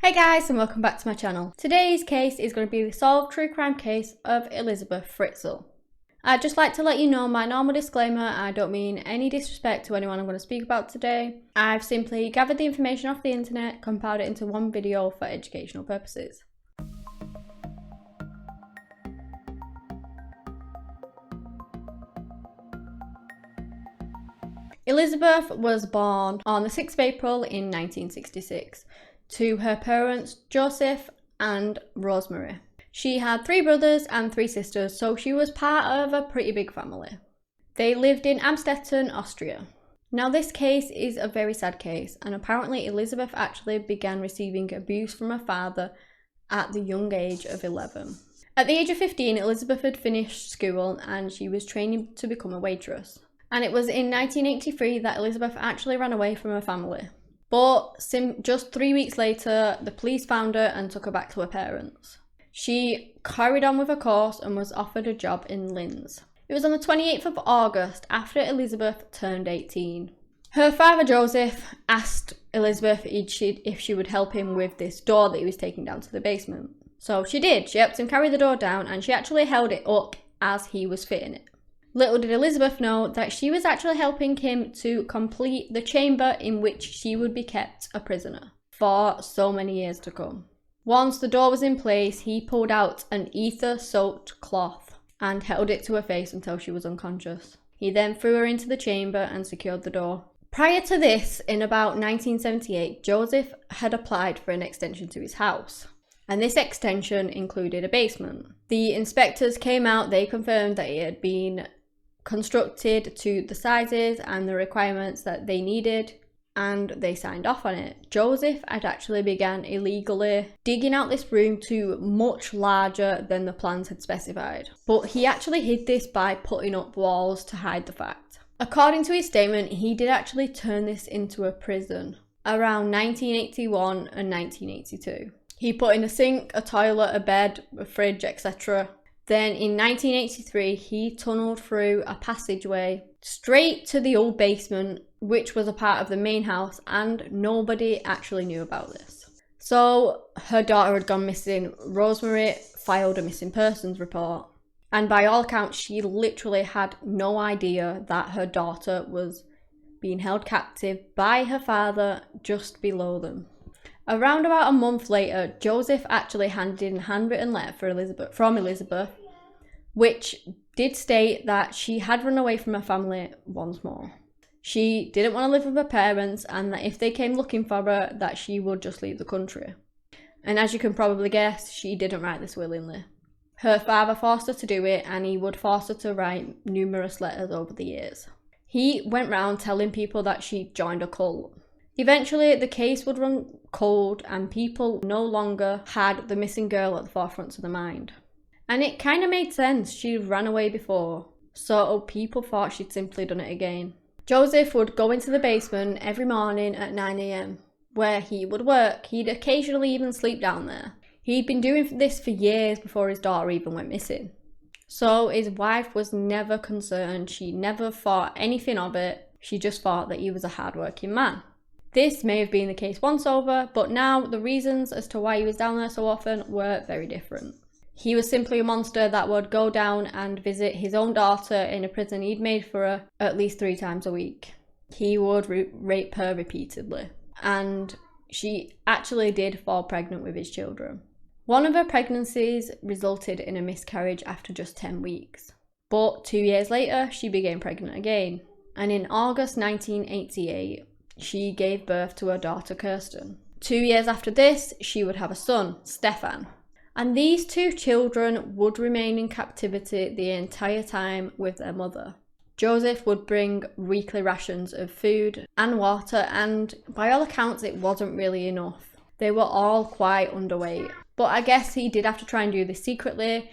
Hi guys and welcome back to my channel. Today's case is going to be the solved true crime case of Elisabeth Fritzl. I'd just like to let you know my normal disclaimer, I don't mean any disrespect to anyone I'm going to speak about today. I've simply gathered the information off the internet, compiled it into one video for educational purposes. Elisabeth was born on the 6th of April in 1966 to her parents Joseph and Rosemary. She had 3 brothers and 3 sisters, so she was part of a pretty big family. They lived in Amstetten, Austria. Now this case is a very sad case, and apparently Elisabeth actually began receiving abuse from her father at the young age of 11. At the age of 15, Elisabeth had finished school and she was training to become a waitress. And it was in 1983 that Elisabeth actually ran away from her family. But just 3 weeks later, the police found her and took her back to her parents. She carried on with her course and was offered a job in Linz. It was on the 28th of August after Elisabeth turned 18. Her father Joseph asked Elisabeth if she would help him with this door that he was taking down to the basement. So she did. She helped him carry the door down and she actually held it up as he was fitting it. Little did Elisabeth know that she was actually helping him to complete the chamber in which she would be kept a prisoner for so many years to come. Once the door was in place, he pulled out an ether-soaked cloth and held it to her face until she was unconscious. He then threw her into the chamber and secured the door. Prior to this, in about 1978, Joseph had applied for an extension to his house. And this extension included a basement. The inspectors came out, they confirmed that it had been constructed to the sizes and the requirements that they needed, and they signed off on it. Joseph had actually began illegally digging out this room to much larger than the plans had specified. But he actually hid this by putting up walls to hide the fact. According to his statement, he did actually turn this into a prison around 1981 and 1982. He put in a sink, a toilet, a bed, a fridge, etc. Then in 1983, he tunnelled through a passageway straight to the old basement, which was a part of the main house, and nobody actually knew about this. So her daughter had gone missing. Rosemary filed a missing persons report. And by all accounts, she literally had no idea that her daughter was being held captive by her father just below them. Around about a month later, Joseph actually handed in a handwritten letter from Elisabeth, which did state that she had run away from her family once more. She didn't want to live with her parents, and that if they came looking for her, that she would just leave the country. And as you can probably guess, she didn't write this willingly. Her father forced her to do it, and he would force her to write numerous letters over the years. He went round telling people that she joined a cult. Eventually, the case would run cold and people no longer had the missing girl at the forefront of their mind. And it kind of made sense. She ran away before, so people thought she'd simply done it again. Joseph would go into the basement every morning at 9 AM, where he would work. He'd occasionally even sleep down there. He'd been doing this for years before his daughter even went missing. So his wife was never concerned. She never thought anything of it. She just thought that he was a hard-working man. This may have been the case once over, but now the reasons as to why he was down there so often were very different. He was simply a monster that would go down and visit his own daughter in a prison he'd made for her at least 3 times a week. He would rape her repeatedly, and she actually did fall pregnant with his children. One of her pregnancies resulted in a miscarriage after just 10 weeks. But 2 years later, she became pregnant again, and in August 1988, she gave birth to her daughter Kirsten. 2 years after this, she would have a son, Stefan. And these 2 children would remain in captivity the entire time with their mother. Joseph would bring weekly rations of food and water, and by all accounts, it wasn't really enough. They were all quite underweight. But I guess he did have to try and do this secretly.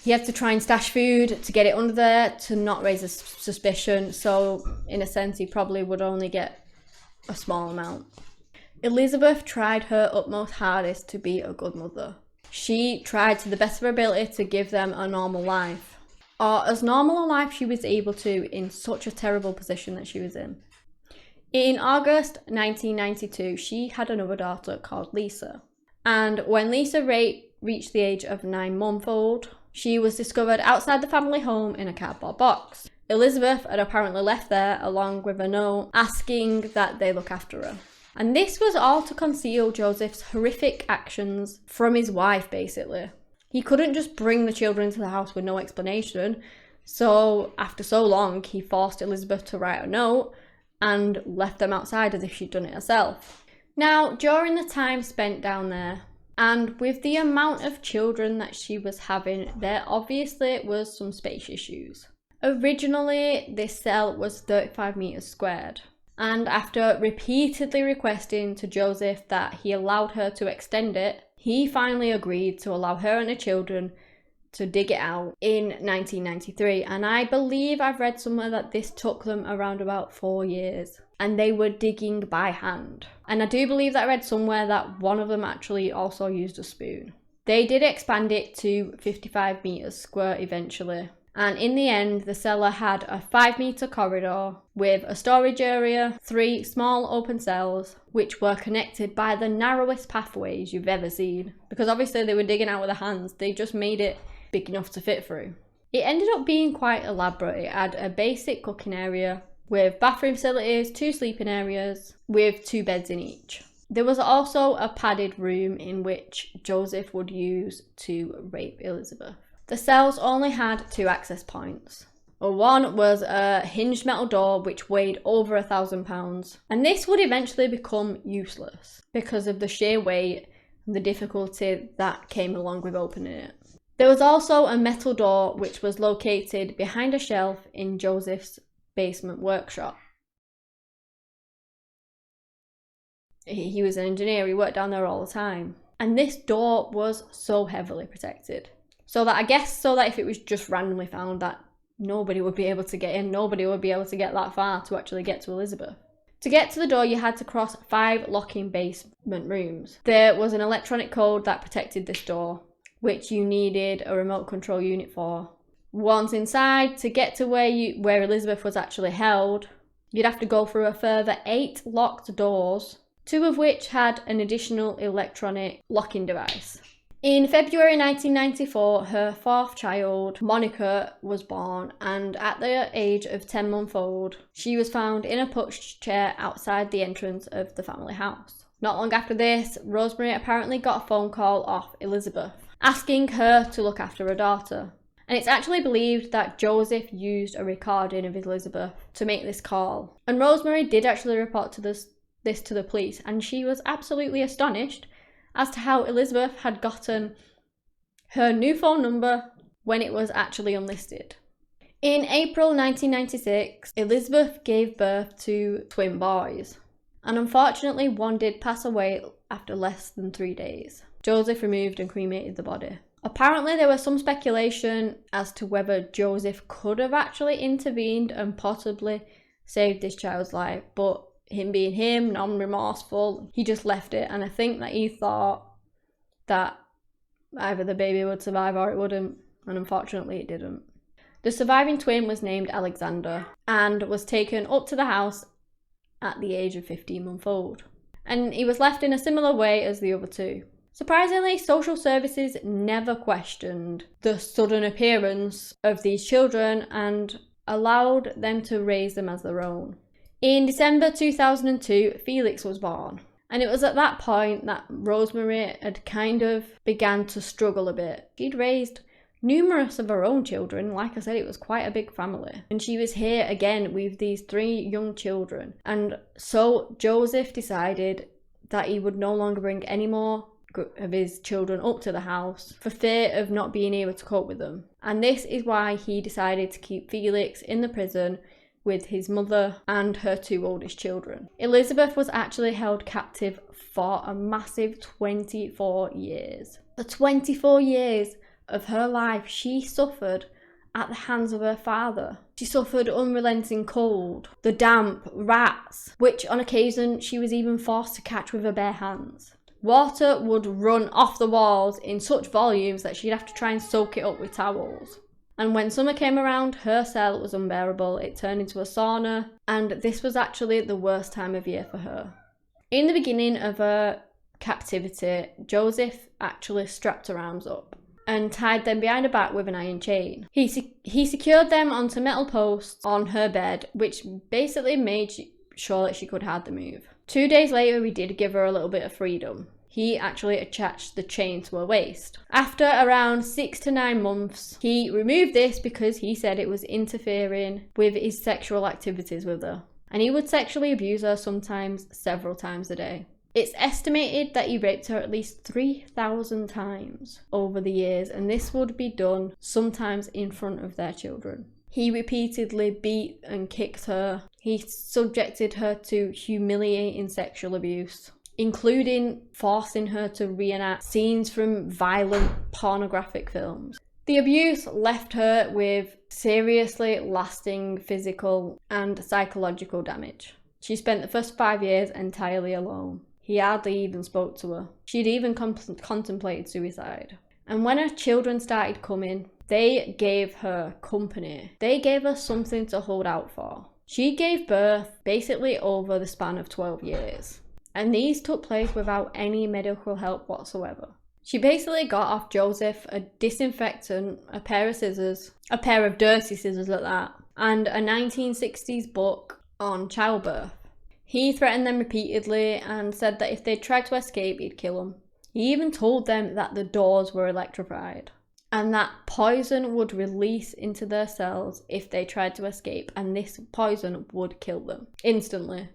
He had to try and stash food to get it under there to not raise a suspicion. So in a sense, he probably would only get a small amount. Elisabeth tried her utmost hardest to be a good mother. She tried to the best of her ability to give them a normal life. Or as normal a life she was able to in such a terrible position that she was in. In August 1992, she had another daughter called Lisa. And when Lisa reached the age of 9-month-old, she was discovered outside the family home in a cardboard box. Elisabeth had apparently left there along with a note asking that they look after her. And this was all to conceal Joseph's horrific actions from his wife, basically. He couldn't just bring the children into the house with no explanation. So after so long, he forced Elisabeth to write a note and left them outside as if she'd done it herself. Now, during the time spent down there, and with the amount of children that she was having, there obviously was some space issues. Originally, this cell was 35 meters squared, and after repeatedly requesting to Joseph that he allowed her to extend it, he finally agreed to allow her and the children to dig it out in 1993. And I believe I've read somewhere that this took them around about 4 years, and they were digging by hand. And I do believe that I read somewhere that one of them actually also used a spoon. They did expand it to 55 meters square eventually. And in the end, the cellar had a 5-meter corridor with a storage area, 3 small open cells, which were connected by the narrowest pathways you've ever seen. Because obviously they were digging out with their hands, they just made it big enough to fit through. It ended up being quite elaborate. It had a basic cooking area with bathroom facilities, 2 sleeping areas, with 2 beds in each. There was also a padded room in which Joseph would use to rape Elisabeth. The cells only had 2 access points. One was a hinged metal door which weighed over 1,000 pounds, and this would eventually become useless because of the sheer weight and the difficulty that came along with opening it. There was also a metal door which was located behind a shelf in Joseph's basement workshop. He was an engineer, he worked down there all the time. And this door was so heavily protected. So that if it was just randomly found, that nobody would be able to get in, nobody would be able to get that far to actually get to Elisabeth. To get to the door, you had to cross 5 locking basement rooms. There was an electronic code that protected this door, which you needed a remote control unit for. Once inside, to get to where Elisabeth was actually held, you'd have to go through a further 8 locked doors, 2 of which had an additional electronic locking device. In February 1994, her 4th child, Monica, was born, and at the age of 10-month-old, she was found in a pushchair outside the entrance of the family house. Not long after this, Rosemary apparently got a phone call off Elisabeth, asking her to look after her daughter. And it's actually believed that Joseph used a recording of Elisabeth to make this call. And Rosemary did actually report this to the police, and she was absolutely astonished as to how Elisabeth had gotten her new phone number when it was actually unlisted. In April 1996, Elisabeth gave birth to twin boys, and unfortunately one did pass away after less than 3 days. Joseph removed and cremated the body. Apparently there was some speculation as to whether Joseph could have actually intervened and possibly saved this child's life, but him being him, non-remorseful, he just left it, and I think that he thought that either the baby would survive or it wouldn't, and unfortunately it didn't. The surviving twin was named Alexander and was taken up to the house at the age of 15-month-old, and he was left in a similar way as the other 2. Surprisingly, social services never questioned the sudden appearance of these children and allowed them to raise them as their own. In December 2002, Felix was born, and it was at that point that Rosemary had kind of began to struggle a bit. She'd raised numerous of her own children. Like I said, it was quite a big family, and she was here again with these 3 young children. And so Joseph decided that he would no longer bring any more of his children up to the house for fear of not being able to cope with them. And this is why he decided to keep Felix in the prison with his mother and her 2 oldest children. Elisabeth was actually held captive for a massive 24 years. The 24 years of her life she suffered at the hands of her father. She suffered unrelenting cold, the damp, rats, which on occasion she was even forced to catch with her bare hands. Water would run off the walls in such volumes that she'd have to try and soak it up with towels. And when summer came around, her cell was unbearable. It turned into a sauna, and this was actually the worst time of year for her. In the beginning of her captivity, Joseph actually strapped her arms up and tied them behind her back with an iron chain. He secured them onto metal posts on her bed, which basically made sure that she could hardly move. 2 days later, we did give her a little bit of freedom. He actually attached the chain to her waist. After around 6 to 9 months, he removed this because he said it was interfering with his sexual activities with her. And he would sexually abuse her sometimes several times a day. It's estimated that he raped her at least 3,000 times over the years, and this would be done sometimes in front of their children. He repeatedly beat and kicked her. He subjected her to humiliating sexual abuse, including forcing her to reenact scenes from violent pornographic films. The abuse left her with seriously lasting physical and psychological damage. She spent the first 5 years entirely alone. He hardly even spoke to her. She'd even contemplated suicide. And when her children started coming, they gave her company. They gave her something to hold out for. She gave birth basically over the span of 12 years. And these took place without any medical help whatsoever. She basically got off Joseph a disinfectant, a pair of scissors, a pair of dirty scissors at that, and a 1960s book on childbirth. He threatened them repeatedly and said that if they tried to escape, he'd kill them. He even told them that the doors were electrified and that poison would release into their cells if they tried to escape, and this poison would kill them instantly.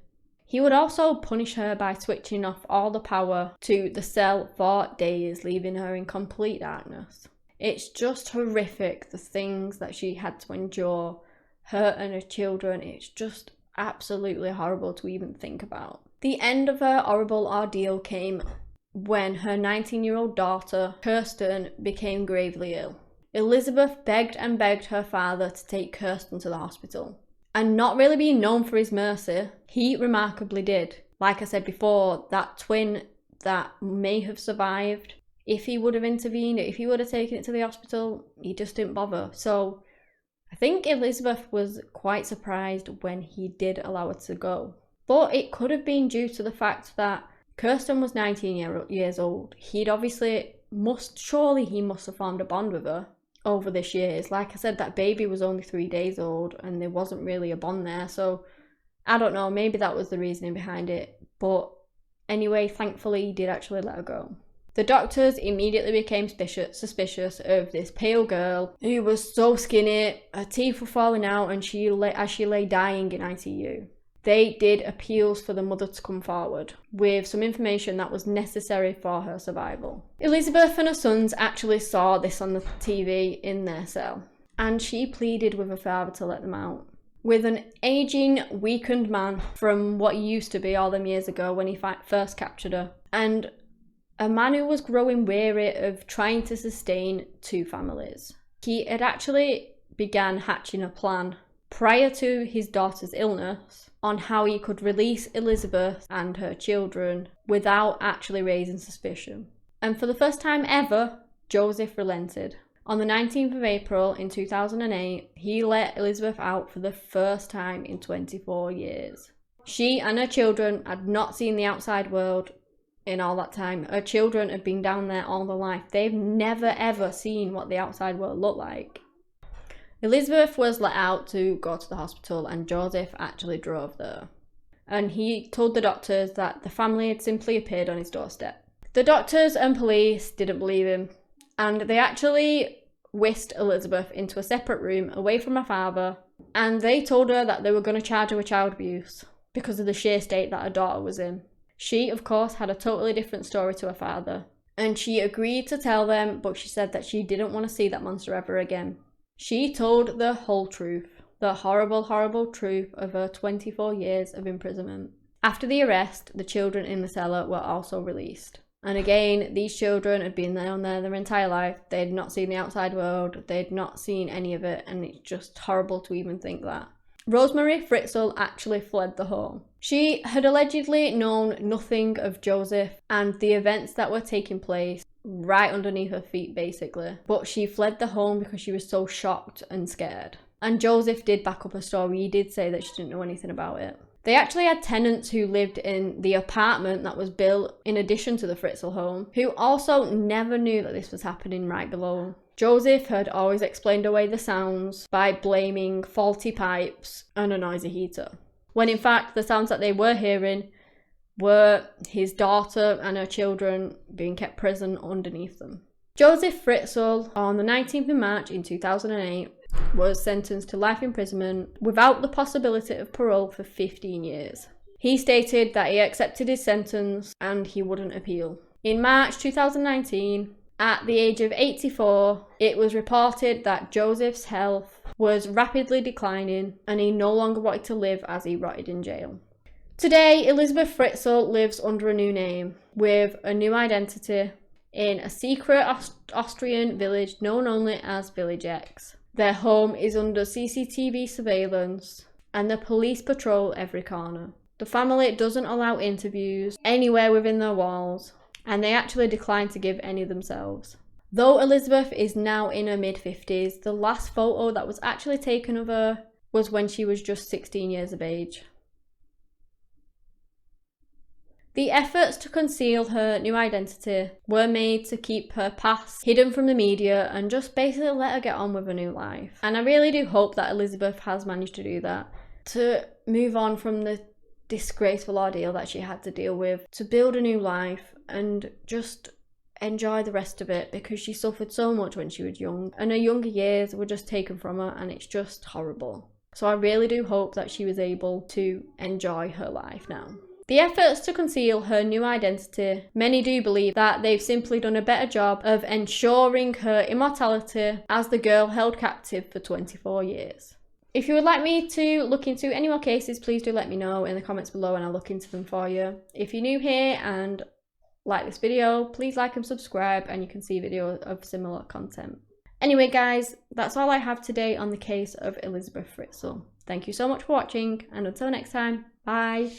He would also punish her by switching off all the power to the cell for days, leaving her in complete darkness. It's just horrific, the things that she had to endure, her and her children. It's just absolutely horrible to even think about. The end of her horrible ordeal came when her 19-year-old daughter, Kirsten, became gravely ill. Elizabeth begged and begged her father to take Kirsten to the hospital. And not really being known for his mercy, he remarkably did. Like I said before, that twin that may have survived, if he would have intervened, if he would have taken it to the hospital, he just didn't bother. So I think Elizabeth was quite surprised when he did allow her to go. But it could have been due to the fact that Kirsten was 19 years old. He must have formed a bond with her over this years. Like I said, that baby was only 3 days old and there wasn't really a bond there. So I don't know, maybe that was the reasoning behind it. But anyway, thankfully he did actually let her go. The doctors immediately became suspicious of this pale girl who was so skinny, her teeth were falling out, and as she lay dying in ICU. They did appeals for the mother to come forward with some information that was necessary for her survival. Elizabeth and her sons actually saw this on the TV in their cell, and she pleaded with her father to let them out. With an aging, weakened man from what he used to be all them years ago when he first captured her, and a man who was growing weary of trying to sustain 2 families. He had actually began hatching a plan prior to his daughter's illness on how he could release Elizabeth and her children without actually raising suspicion. And for the first time ever, Joseph relented. On the 19th of April in 2008, he let Elizabeth out for the first time in 24 years. She and her children had not seen the outside world in all that time. Her children had been down there all their life. They've never ever seen what the outside world looked like. Elizabeth was let out to go to the hospital, and Joseph actually drove there. And he told the doctors that the family had simply appeared on his doorstep. The doctors and police didn't believe him, and they actually whisked Elizabeth into a separate room away from her father, and they told her that they were going to charge her with child abuse because of the sheer state that her daughter was in. She, of course, had a totally different story to her father, and she agreed to tell them, but she said that she didn't want to see that monster ever again. She told the whole truth, the horrible, horrible truth of her 24 years of imprisonment. After the arrest, the children in the cellar were also released. And again, these children had been down there their entire life. They had not seen the outside world. They had not seen any of it, and it's just horrible to even think that. Rosemary Fritzl actually fled the home. She had allegedly known nothing of Joseph and the events that were taking place right underneath her feet basically. But she fled the home because she was so shocked and scared. And Joseph did back up her story. He did say that she didn't know anything about it. They actually had tenants who lived in the apartment that was built in addition to the Fritzl home, who also never knew that this was happening right below. Joseph had always explained away the sounds by blaming faulty pipes and a noisy heater, when in fact the sounds that they were hearing were his daughter and her children being kept prison underneath them. Joseph Fritzl, on the 19th of March in 2008, was sentenced to life imprisonment without the possibility of parole for 15 years. He stated that he accepted his sentence and he wouldn't appeal. In March 2019, at the age of 84, it was reported that Joseph's health was rapidly declining and he no longer wanted to live as he rotted in jail. Today, Elisabeth Fritzl lives under a new name, with a new identity, in a secret Austrian village known only as Village X. Their home is under CCTV surveillance and the police patrol every corner. The family doesn't allow interviews anywhere within their walls, and they actually decline to give any themselves. Though Elisabeth is now in her mid-50s, the last photo that was actually taken of her was when she was just 16 years of age. The efforts to conceal her new identity were made to keep her past hidden from the media and just basically let her get on with a new life. And I really do hope that Elisabeth has managed to do that, to move on from the disgraceful ordeal that she had to deal with, to build a new life and just enjoy the rest of it, because she suffered so much when she was young and her younger years were just taken from her, and it's just horrible. So I really do hope that she was able to enjoy her life now. The efforts to conceal her new identity, many do believe that they've simply done a better job of ensuring her immortality as the girl held captive for 24 years. If you would like me to look into any more cases, please do let me know in the comments below and I'll look into them for you. If you're new here and like this video, please like and subscribe, and you can see videos of similar content. Anyway guys, that's all I have today on the case of Elisabeth Fritzl. Thank you so much for watching, and until next time, bye!